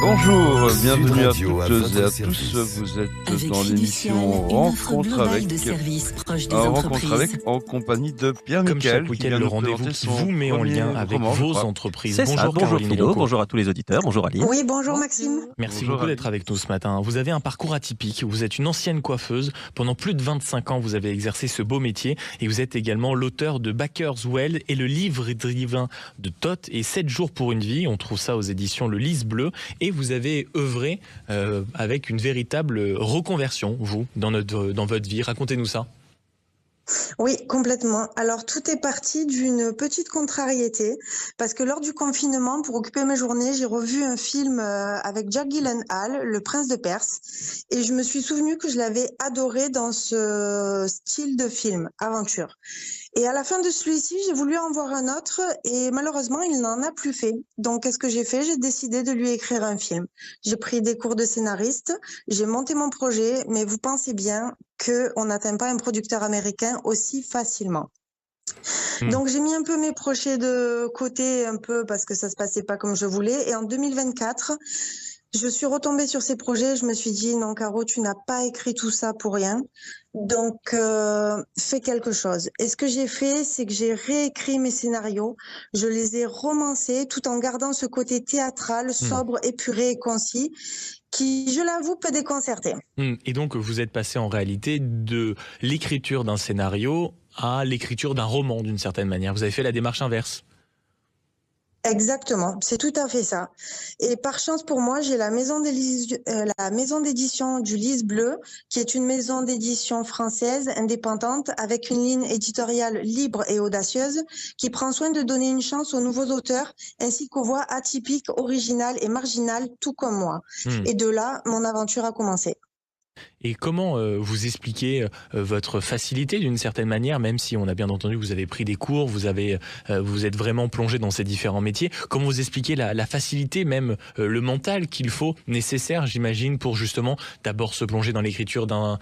Bonjour, Sud bienvenue à Radio, à toutes votre et à service. tous. Vous êtes Avec dans Fiducial, l'émission une offre Rencontre globale avec, de services proches des Rencontre entreprises. avec, en compagnie de Pierre Comme chaque Michael, qui week-end, vient le nous rendez-vous présenter qui son vous met en premier lien avec roman, je vos crois. entreprises. C'est ça, Bonjour bonjour Caroline Philo, Rocco. bonjour à tous les auditeurs, bonjour Aline. Oui, bonjour Maxime. Merci Bonjour beaucoup Aline. d'être avec nous ce matin. Vous avez un parcours atypique. Vous êtes une ancienne coiffeuse. Pendant plus de 25 ans, vous avez exercé ce beau métier. Et vous êtes également l'auteur de Baker's Well et le livre divin de Thoth et 7 jours pour une vie. On trouve ça aux éditions Le Lys Bleu. Et vous avez œuvré avec une véritable reconversion, vous, dans votre vie. Racontez-nous ça. Oui, complètement. Alors, tout est parti d'une petite contrariété, parce que lors du confinement, pour occuper mes journées, j'ai revu un film avec Jake Gyllenhaal, Le Prince de Perse, et je me suis souvenu que je l'avais adoré dans ce style de film, aventure. Et à la fin de celui-ci, j'ai voulu en voir un autre, et malheureusement, il n'en a plus fait. Donc, qu'est-ce que j'ai fait? J'ai décidé de lui écrire un film. J'ai pris des cours de scénariste, j'ai monté mon projet, mais vous pensez bien qu'on n'atteint pas un producteur américain aussi facilement. Donc j'ai mis un peu mes projets de côté un peu parce que ça se passait pas comme je voulais, et en 2024 je suis retombée sur ces projets. Je me suis dit non Caro, tu n'as pas écrit tout ça pour rien, donc fais quelque chose. Et ce que j'ai fait, c'est que j'ai réécrit mes scénarios, je les ai romancés tout en gardant ce côté théâtral, sobre, épuré et concis, qui, je l'avoue, peut déconcerter. Et donc, vous êtes passé en réalité de l'écriture d'un scénario à l'écriture d'un roman, d'une certaine manière. Vous avez fait la démarche inverse. Exactement, c'est tout à fait ça. Et par chance pour moi, j'ai la maison d'édition du Lys Bleu, qui est une maison d'édition française indépendante avec une ligne éditoriale libre et audacieuse, qui prend soin de donner une chance aux nouveaux auteurs ainsi qu'aux voix atypiques, originales et marginales, tout comme moi. Et de là, mon aventure a commencé. Et comment vous expliquez votre facilité d'une certaine manière, même si on a bien entendu que vous avez pris des cours, vous êtes vraiment plongé dans ces différents métiers. Comment vous expliquez la facilité, même le mental qu'il faut, nécessaire, j'imagine, pour justement d'abord se plonger dans l'écriture d'un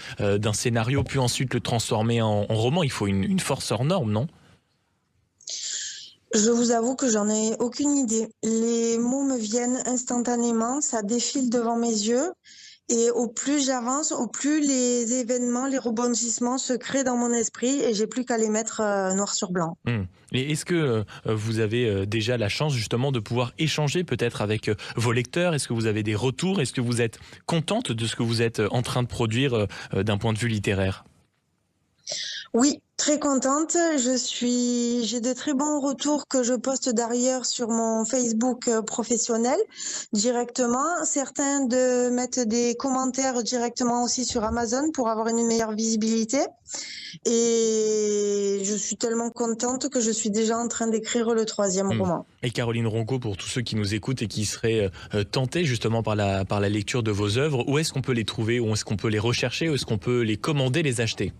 scénario, puis ensuite le transformer en roman. Il faut une force hors norme, non ? Je vous avoue que j'en ai aucune idée. Les mots me viennent instantanément, ça défile devant mes yeux. Et au plus j'avance, au plus les événements, les rebondissements se créent dans mon esprit et j'ai plus qu'à les mettre noir sur blanc. Et est-ce que vous avez déjà la chance justement de pouvoir échanger peut-être avec vos lecteurs? Est-ce que vous avez des retours? Est-ce que vous êtes contente de ce que vous êtes en train de produire d'un point de vue littéraire? Oui, très contente. J'ai de très bons retours que je poste d'ailleurs sur mon Facebook professionnel directement. Certains mettent des commentaires directement aussi sur Amazon pour avoir une meilleure visibilité. Et je suis tellement contente que je suis déjà en train d'écrire le 3e roman. Et Caroline Rocco, pour tous ceux qui nous écoutent et qui seraient tentés justement par la lecture de vos œuvres, où est-ce qu'on peut les trouver? Où est-ce qu'on peut les rechercher? Où est-ce qu'on peut les commander, les acheter?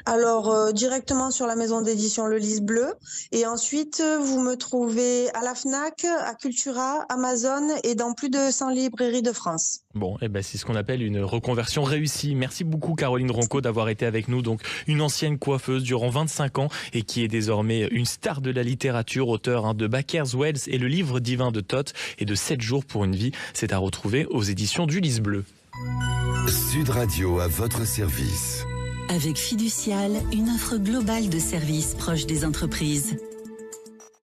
Alors, directement sur la maison d'édition Le Lys Bleu. Et ensuite, vous me trouvez à la FNAC, à Cultura, Amazon et dans plus de 100 librairies de France. Bon, c'est ce qu'on appelle une reconversion réussie. Merci beaucoup Caroline Rocco d'avoir été avec nous. Donc, une ancienne coiffeuse durant 25 ans et qui est désormais une star de la littérature, auteure de Baker's Well et le livre divin de Thoth et de 7 jours pour une vie. C'est à retrouver aux éditions du Lys Bleu. Sud Radio à votre service. Avec Fiducial, une offre globale de services proches des entreprises.